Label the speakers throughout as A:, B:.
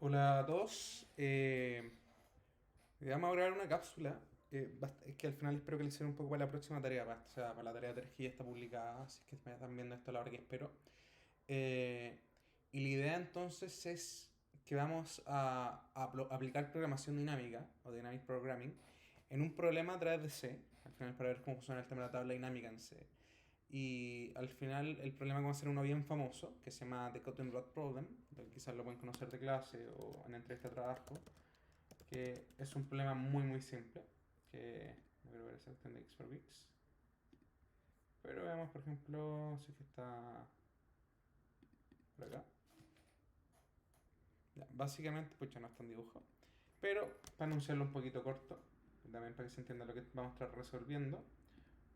A: Hola a todos. Vamos a grabar una cápsula. Es que al final espero que le sirva un poco para la próxima tarea, o sea, para la tarea 3 que ya está publicada, así que me están viendo esto a la hora que espero. Eh, y la idea entonces es que vamos a aplicar programación dinámica o dynamic programming en un problema a través de C, al final para ver cómo funciona el tema de la tabla dinámica en C. Y al final el problema va a ser uno bien famoso, que se llama The Cotton Rod Problem, quizás lo pueden conocer de clase o en entrevista de trabajo, que es un problema muy muy simple, que no quiero ver esa cuestión de X for X. Pero veamos, por ejemplo, si es que está por acá. Ya, básicamente, pues ya no está en dibujo. Pero para anunciarlo un poquito corto, también para que se entienda lo que vamos a estar resolviendo,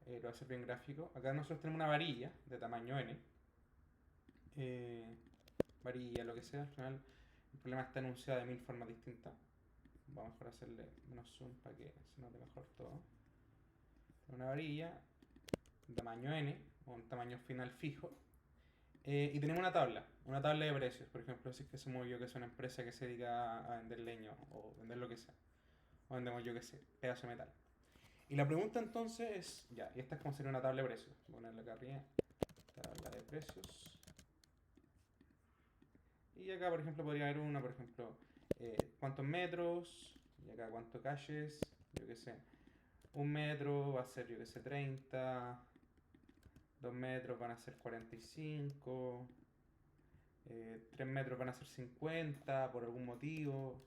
A: lo voy a hacer bien gráfico. Acá nosotros tenemos una varilla de tamaño n, eh, varilla, lo que sea, al final el problema está enunciado de mil formas distintas. Vamos a mejor hacerle menos zoom para que se note mejor todo. Una varilla, de tamaño n, o un tamaño final fijo. Y tenemos una tabla de precios, por ejemplo, si es que somos yo que es una empresa que se dedica a vender leño o vender lo que sea. O vendemos yo que sé, pedazo de metal. Y la pregunta entonces es, ya, y esta es como sería una tabla de precios. Voy a ponerle acá arriba, tabla de precios. Y acá, por ejemplo, podría haber una, por ejemplo, cuántos metros, y acá cuántos calles, yo qué sé. Un metro va a ser, yo qué sé, 30, 2 metros van a ser 45, 3 metros van a ser 50 por algún motivo,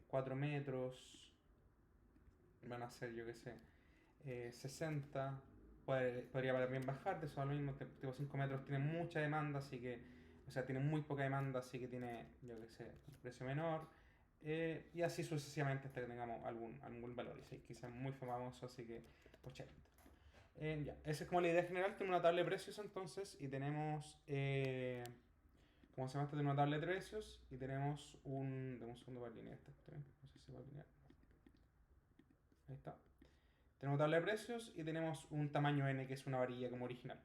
A: 4 metros van a ser, yo qué sé, 60. Podría también bajar de eso a lo mismo, tipo 5 metros tiene mucha demanda, así que, o sea, tiene muy poca demanda, así que tiene, yo qué sé, un precio menor. Y así sucesivamente hasta que tengamos algún valor. Y si quizás muy famoso, así que 80. Ya, esa es como la idea general. Tenemos una tabla de precios entonces y tenemos, como se llama esto, tenemos una tabla de precios y tenemos un, dame un segundo para alinear esto, no sé si va a alinear. Ahí está. Tenemos tabla de precios y tenemos un tamaño n que es una varilla como original.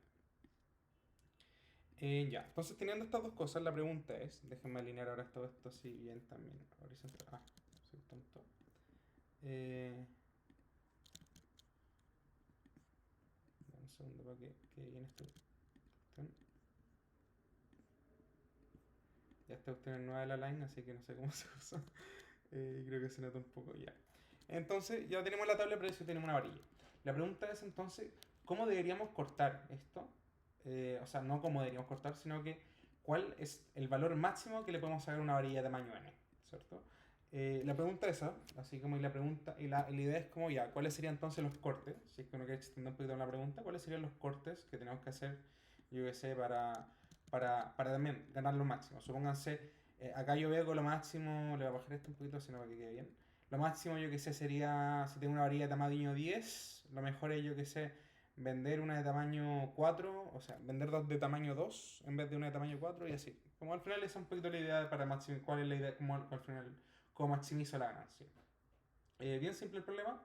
A: Ya, entonces teniendo estas dos cosas, la pregunta es, déjenme alinear ahora todo esto así bien también, horizontal. Ah, soy tonto. Eh, Dame un segundo para que quede bien esto. Ya esta cuestión es nueva de la line, así que no sé cómo se usa. Creo que se nota un poco ya. Entonces, ya tenemos la tabla de precios, tenemos una varilla. La pregunta es entonces, ¿cómo deberíamos cortar esto? O sea, no cómo deberíamos cortar, sino que cuál es el valor máximo que le podemos sacar a una varilla de tamaño n, ¿cierto? La pregunta es esa, así como y la pregunta, y la idea es como ya, ¿cuáles serían entonces los cortes? Si es que uno quiere extender un poquito la pregunta, ¿cuáles serían los cortes que tenemos que hacer, yo que sé, para también ganar lo máximo? Supónganse, acá yo veo con lo máximo, le voy a bajar esto un poquito, sino para que quede bien. Lo máximo, yo que sé, sería, si tengo una varilla de tamaño 10, lo mejor es, yo que sé, vender una de tamaño 4, o sea, vender dos de tamaño 2 en vez de una de tamaño 4 y así. Como al final esa es un poquito la idea para maximizar, cuál es la idea, como al final, cómo maximizo la ganancia. Bien simple el problema,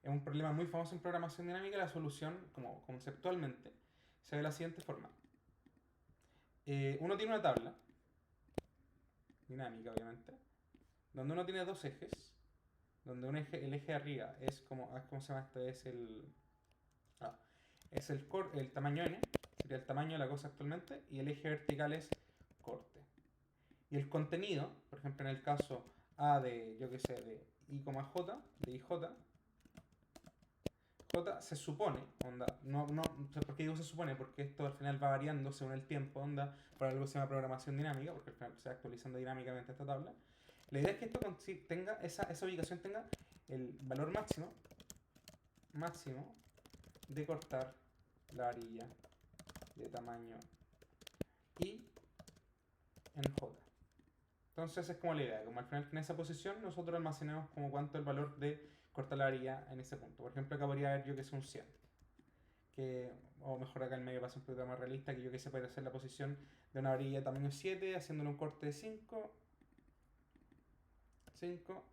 A: es un problema muy famoso en programación dinámica, la solución, como conceptualmente, se ve de la siguiente forma. Uno tiene una tabla, dinámica obviamente, donde uno tiene dos ejes, donde el eje de arriba es como, ¿cómo se llama esto? Ah, es el tamaño n, sería el tamaño de la cosa actualmente, y el eje vertical es corte. Y el contenido, por ejemplo en el caso A de, yo que sé, de I, J, de IJ, J se supone, onda, no, ¿por qué digo se supone? Porque esto al final va variando según el tiempo, onda, por algo se llama programación dinámica, porque al final se va actualizando dinámicamente esta tabla. La idea es que esto tenga, esa ubicación tenga el valor máximo de cortar la varilla de tamaño I en J. Entonces es como la idea, como al final en esa posición nosotros almacenamos como cuánto el valor de cortar la varilla en ese punto. Por ejemplo, acá podría haber yo que es un 100. Que, o mejor acá en medio pasa un poquito más realista, que yo que sé puede hacer la posición de una varilla de tamaño 7, haciéndole un corte de 5, 5,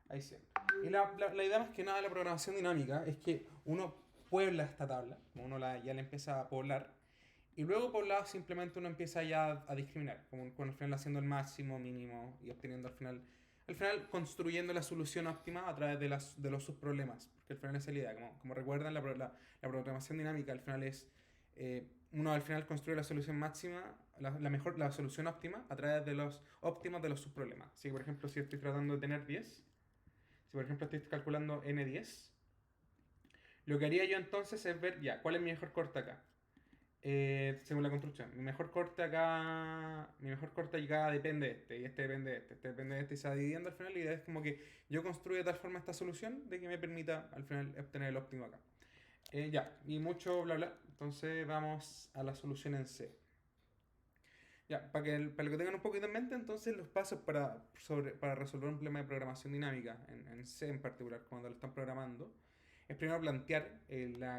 A: ahí 100. Y la idea más que nada de la programación dinámica es que uno puebla esta tabla, como uno ya la empieza a poblar, Y luego por lado simplemente uno empieza ya a discriminar, como con al final haciendo el máximo, mínimo y obteniendo al final construyendo la solución óptima a través de los subproblemas, porque al final esa es la idea, como recuerdan la programación dinámica al final es, uno al final construye la solución máxima, la solución óptima a través de los óptimos de los subproblemas. Así que por ejemplo si estoy tratando de tener 10, si por ejemplo estoy calculando n10, lo que haría yo entonces es ver ya cuál es mi mejor corte acá. Según la construcción. Mi mejor corte acá depende de este, y este depende de este depende de este, y se va dividiendo al final. La idea es como que yo construyo de tal forma esta solución de que me permita al final obtener el óptimo acá. Ya, y mucho bla bla. Entonces vamos a la solución en C. Ya, para que tengan un poquito en mente, entonces los pasos para resolver un problema de programación dinámica, en C en particular, cuando lo están programando, es primero plantear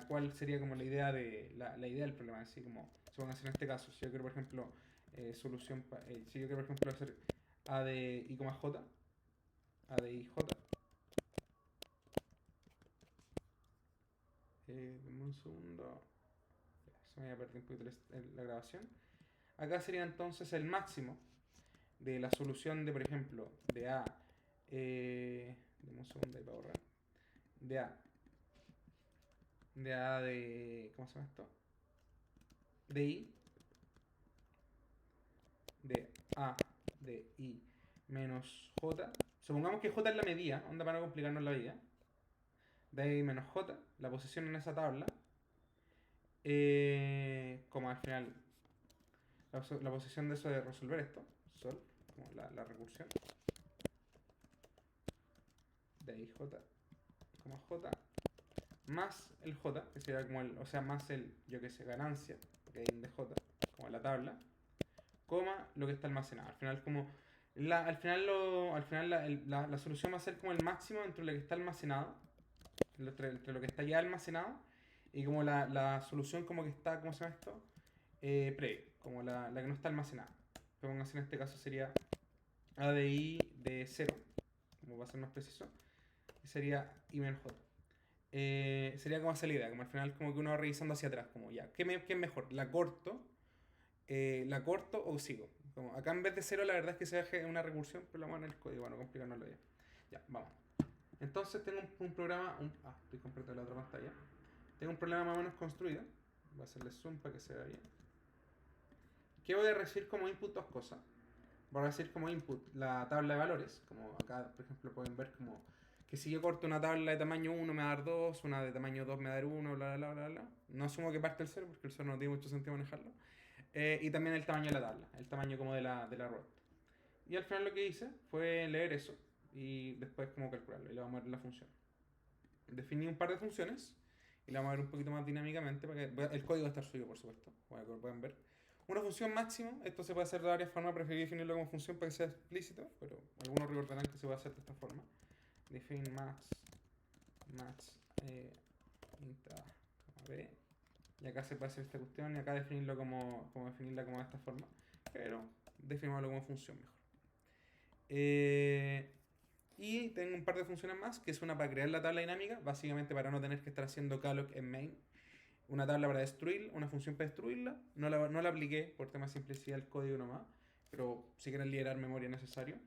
A: cuál sería como la idea la idea del problema, así como se van a hacer en este caso. Si yo quiero, por ejemplo, si yo quiero, por ejemplo, hacer A de I, J, A de I, J, dame un segundo, ya, se me había perdido un poquito la grabación. Acá sería entonces el máximo de la solución de, por ejemplo, de A, dame un segundo ahí para borrar, de A, ¿cómo se llama esto? De I, de A, de I menos J. Supongamos que J es la medida, onda para no complicarnos la vida. De I menos J, la posición en esa tabla, como al final la posición de eso de resolver esto, sol, como la recursión, de I J, como J, más el J, que sería como o sea, más el, yo que sé, ganancia, gain de J, como la tabla, coma lo que está almacenado. Al final como al final la solución va a ser como el máximo entre lo que está almacenado, entre lo que está ya almacenado, y como la solución como que está, ¿cómo se llama esto? Previa, como la que no está almacenada. Pónganse en este caso sería ADI de 0, como va a ser más preciso, y sería I menos J. Sería como esa la idea, como al final como que uno va revisando hacia atrás, como ya, ¿qué es mejor? ¿La corto o sigo? Como acá en vez de 0 la verdad es que se deje una recursión, pero lo vamos en el código, bueno, complicárnoslo ya. Ya, vamos. Entonces tengo un programa, estoy completo la otra pantalla. Tengo un problema más o menos construido. Voy a hacerle zoom para que se vea bien. ¿Qué voy a recibir como input? Dos cosas. Voy a recibir como input la tabla de valores, como acá por ejemplo pueden ver como que si yo corto una tabla de tamaño 1 me va a dar 2, una de tamaño 2 me va a dar 1, bla bla bla bla. No asumo que parte el 0 porque el 0 no tiene mucho sentido manejarlo. Y también el tamaño de la tabla, el tamaño como de la root. Y al final lo que hice fue leer eso y después como calcularlo y le vamos a ver la función. Definí un par de funciones y la vamos a ver un poquito más dinámicamente para que el código va a estar suyo, por supuesto, para que lo puedan ver. Una función máximo, esto se puede hacer de varias formas, preferí definirlo como función para que sea explícito, pero algunos recordarán que se puede hacer de esta forma. Define max int a, b, y acá se puede hacer esta cuestión y acá definirlo como definirla como de esta forma, pero definirlo como función mejor. Y tengo un par de funciones más, que es una para crear la tabla dinámica, básicamente para no tener que estar haciendo calloc en main. Una tabla para destruir, una función para destruirla. No la apliqué por tema de simplicidad del código nomás, pero si quieren liberar memoria necesario.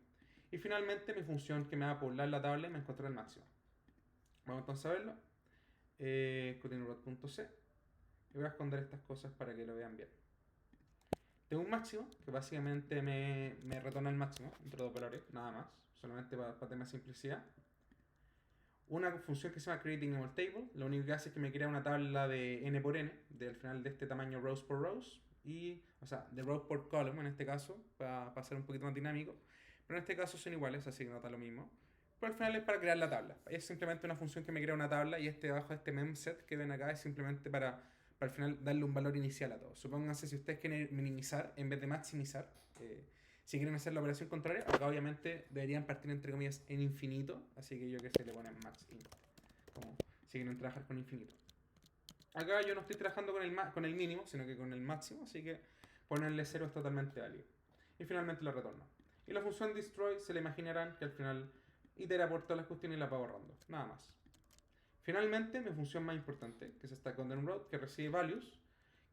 A: Y finalmente mi función que me va a poblar la tabla y me encontrará el máximo. Vamos entonces a verlo. Continuerod.c. Y voy a esconder estas cosas para que lo vean bien. Tengo un máximo, que básicamente me retorna el máximo, entre dos valores, nada más, solamente para tema de simplicidad. Una función que se llama creating a table, lo único que hace es que me crea una tabla de n por n, al final de este tamaño rows por rows, o sea, de rows por column en este caso, para ser un poquito más dinámico, pero en este caso son iguales, así que nota lo mismo. Pero al final es para crear la tabla, es simplemente una función que me crea una tabla y debajo de este memset que ven acá es simplemente para al final darle un valor inicial a todo. Supónganse si ustedes quieren minimizar en vez de maximizar, si quieren hacer la operación contraria, acá obviamente deberían partir entre comillas en infinito, así que yo que sé le ponen max int, como si quieren trabajar con infinito. Acá yo no estoy trabajando con el mínimo, sino que con el máximo, así que ponerle 0 es totalmente válido. Y finalmente lo retorno. Y la función destroy se le imaginarán que al final itera por todas las cuestiones y la va borrando, nada más. Finalmente, mi función más importante, que es esta content route, que recibe values,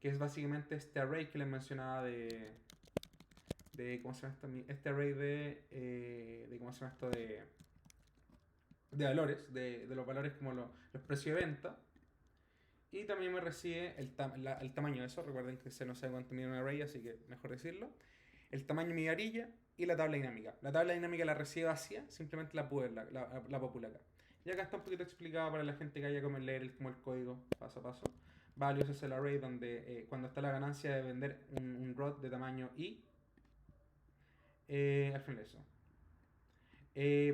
A: que es básicamente este array que les mencionaba de ¿cómo se llama esto? Este array de ¿cómo se llama esto? De valores, de los valores como los precios de venta. Y también me recibe el tamaño de eso. Recuerden que se no sabe cuánto mide un array, así que mejor decirlo. El tamaño de mi varilla y la tabla dinámica. La tabla dinámica la recibe vacía, simplemente la popula acá. Y acá está un poquito explicado para la gente que haya como leer como el código paso a paso. Values es el array donde cuando está la ganancia de vender un ROT de tamaño i, al final eso.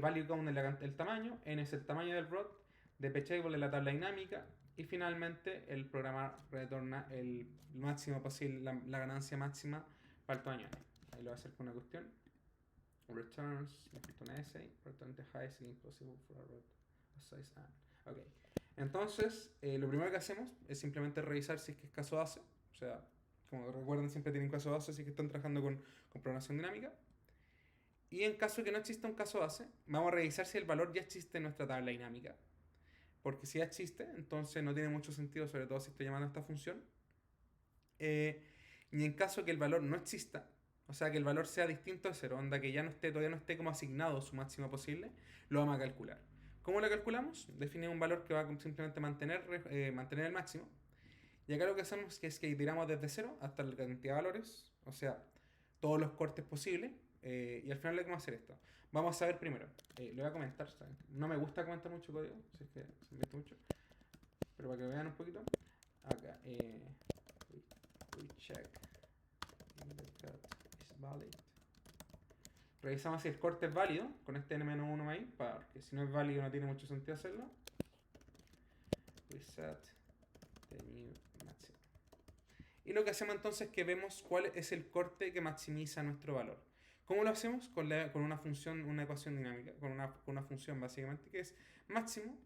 A: Value count es el tamaño, n es el tamaño del ROT, dpchable es la tabla dinámica y finalmente el programa retorna el máximo posible, la ganancia máxima para el tamaño n. Ahí lo voy a hacer con una cuestión. Returns, return the highest link possible for a ROT of size n. Ok. Entonces, lo primero que hacemos es simplemente revisar si es que es caso base. O sea, como recuerden, siempre tienen caso base si es que están trabajando con programación dinámica. Y en caso de que no exista un caso base, vamos a revisar si el valor ya existe en nuestra tabla dinámica. Porque si ya existe, entonces no tiene mucho sentido, sobre todo si estoy llamando a esta función. Y en caso de que el valor no exista, o sea que el valor sea distinto de 0, onda que ya no esté, todavía no esté como asignado su máximo posible, lo vamos a calcular. ¿Cómo lo calculamos? Definimos un valor que va a simplemente mantener el máximo. Y acá lo que hacemos es que iteramos desde 0 hasta la cantidad de valores, o sea, todos los cortes posibles. Y al final le vamos a hacer esto. Vamos a ver primero. Lo voy a comentar. ¿Saben? No me gusta comentar mucho código, si es que se me mucho. Pero para que vean un poquito. Acá. We check. The cut is valid. Revisamos si el corte es válido con este n-1 ahí, porque si no es válido no tiene mucho sentido hacerlo. Reset the new maximum. Y lo que hacemos entonces es que vemos cuál es el corte que maximiza nuestro valor. ¿Cómo lo hacemos? Con una función, una ecuación dinámica, con una función básicamente que es máximo,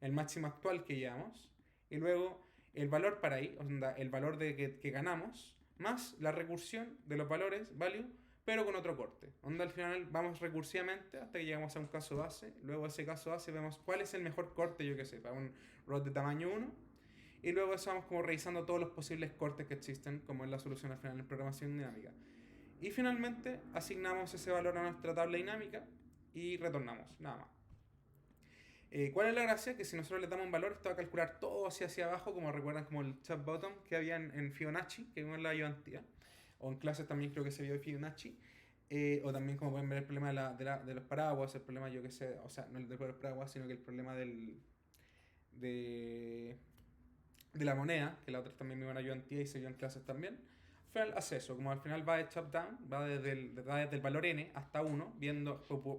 A: el máximo actual que llevamos, y luego el valor para ahí, onda, el valor que ganamos, más la recursión de los valores, value, pero con otro corte. Onda al final vamos recursivamente hasta que llegamos a un caso base, luego de ese caso base vemos cuál es el mejor corte, yo que sé, para un ROT de tamaño 1, y luego eso vamos como revisando todos los posibles cortes que existen, como es la solución al final en programación dinámica. Y finalmente asignamos ese valor a nuestra tabla dinámica y retornamos, nada más. ¿Cuál es la gracia? Que si nosotros le damos un valor, esto va a calcular todo hacia abajo, como recuerdan como el chat bottom que había en Fibonacci, que vimos en la ayudantía, o en clases también creo que se vio Fibonacci, o también como pueden ver el problema de los paraguas, el problema yo que sé, o sea, no el de los paraguas, sino que el problema de la moneda, que la otra también me iban a ayudantía y se vio en clases también. Al final hace eso, como al final va de top down, va desde el valor n hasta 1,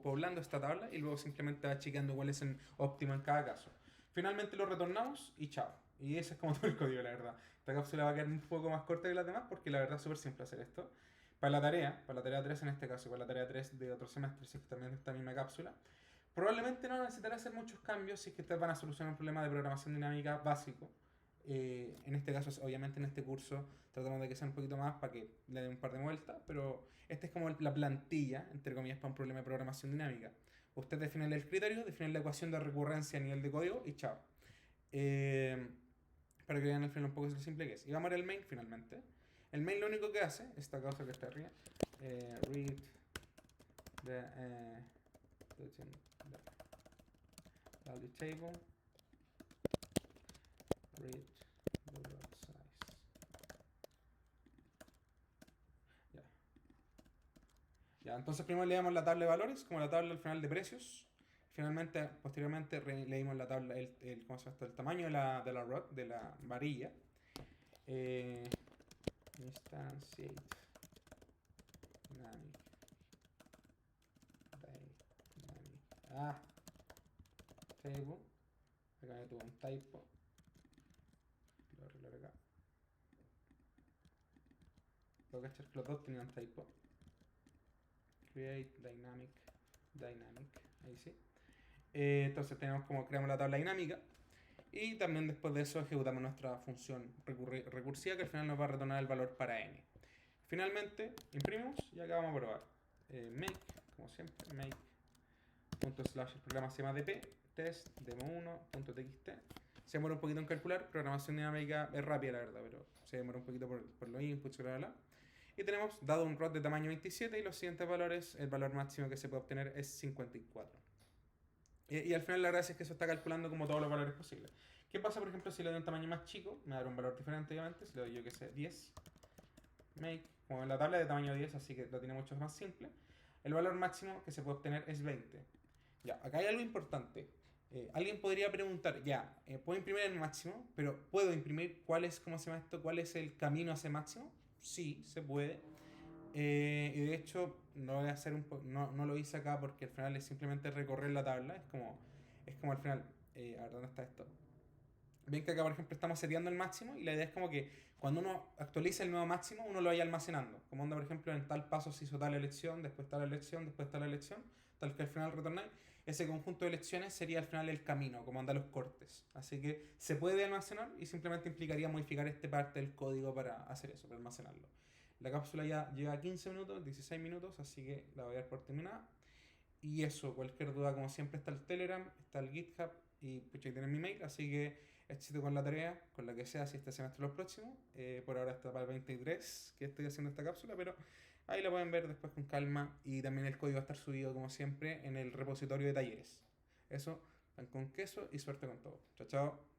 A: poblando esta tabla y luego simplemente va chequeando cuál es el óptimo en cada caso. Finalmente lo retornamos y chao. Y ese es como todo el código, la verdad. Esta cápsula va a quedar un poco más corta que las demás porque la verdad es súper simple hacer esto. Para la tarea 3 en este caso, para la tarea 3 de otro semestre, si es que también esta misma cápsula, probablemente no necesitará hacer muchos cambios si es que ustedes van a solucionar un problema de programación dinámica básico. En este caso, obviamente en este curso tratamos de que sea un poquito más para que le den un par de vueltas, pero esta es como la plantilla, entre comillas, para un problema de programación dinámica. Usted define el criterio, define la ecuación de recurrencia a nivel de código y chao. Para que vean al final un poco lo simple que es. Y vamos a ver el main finalmente. El main lo único que hace, esta cosa que está arriba, read the value table, read the lot size. Ya, entonces primero leímos la tabla de valores, como la tabla al final de precios. Finalmente, posteriormente leímos la tabla, ¿cómo se llama esto? El tamaño de la rod, de la varilla. Instantiate dynamic. Table. Acá me tuvo un typo. Lo voy a arreglar acá. Puedo cachar que los dos tenían typo. Create dynamic. Ahí sí. Entonces creamos la tabla dinámica. Y también después de eso ejecutamos nuestra función recursiva que al final nos va a retornar el valor para n. Finalmente imprimimos y acá vamos a probar. Make, como siempre, make ./ el programa se llama dp test demo1.txt Se demora un poquito en calcular. Programación dinámica es rápida, la verdad, pero se demora un poquito por los inputs, bla, bla, bla. Y tenemos, dado un ROT de tamaño 27 y los siguientes valores, el valor máximo que se puede obtener es 54. Y al final la gracia es que eso está calculando como todos los valores posibles. ¿Qué pasa, por ejemplo, si le doy un tamaño más chico? Me dará un valor diferente, obviamente. Si le doy, yo que sé, 10, make, como en la tabla de tamaño 10, así que lo tiene mucho más simple. El valor máximo que se puede obtener es 20. Ya, acá hay algo importante. Alguien podría preguntar, ya, puedo imprimir el máximo, pero ¿puedo imprimir cuál es, cómo se llama esto, cuál es el camino hacia el máximo? Sí, se puede. Y de hecho, no voy a hacer no lo hice acá porque al final es simplemente recorrer la tabla. Es como al final, a ver, ¿dónde está esto? Ven que acá, por ejemplo, estamos seteando el máximo y la idea es como que cuando uno actualiza el nuevo máximo, uno lo vaya almacenando. Como onda, por ejemplo, en tal paso se hizo tal elección, después tal elección, después tal elección, tal que al final retornáis. Ese conjunto de elecciones sería al final el camino, como anda los cortes. Así que se puede almacenar y simplemente implicaría modificar esta parte del código para hacer eso, para almacenarlo. La cápsula ya lleva 15 minutos, 16 minutos, así que la voy a dar por terminada. Y eso, cualquier duda, como siempre, está el Telegram, está el GitHub y pucha, ahí tienen mi mail. Así que éxito con la tarea, con la que sea, si este semestre o los próximos. Por ahora está para el 23 que estoy haciendo esta cápsula, pero ahí la pueden ver después con calma. Y también el código va a estar subido, como siempre, en el repositorio de talleres. Eso, pan con queso y suerte con todo. Chao, chao.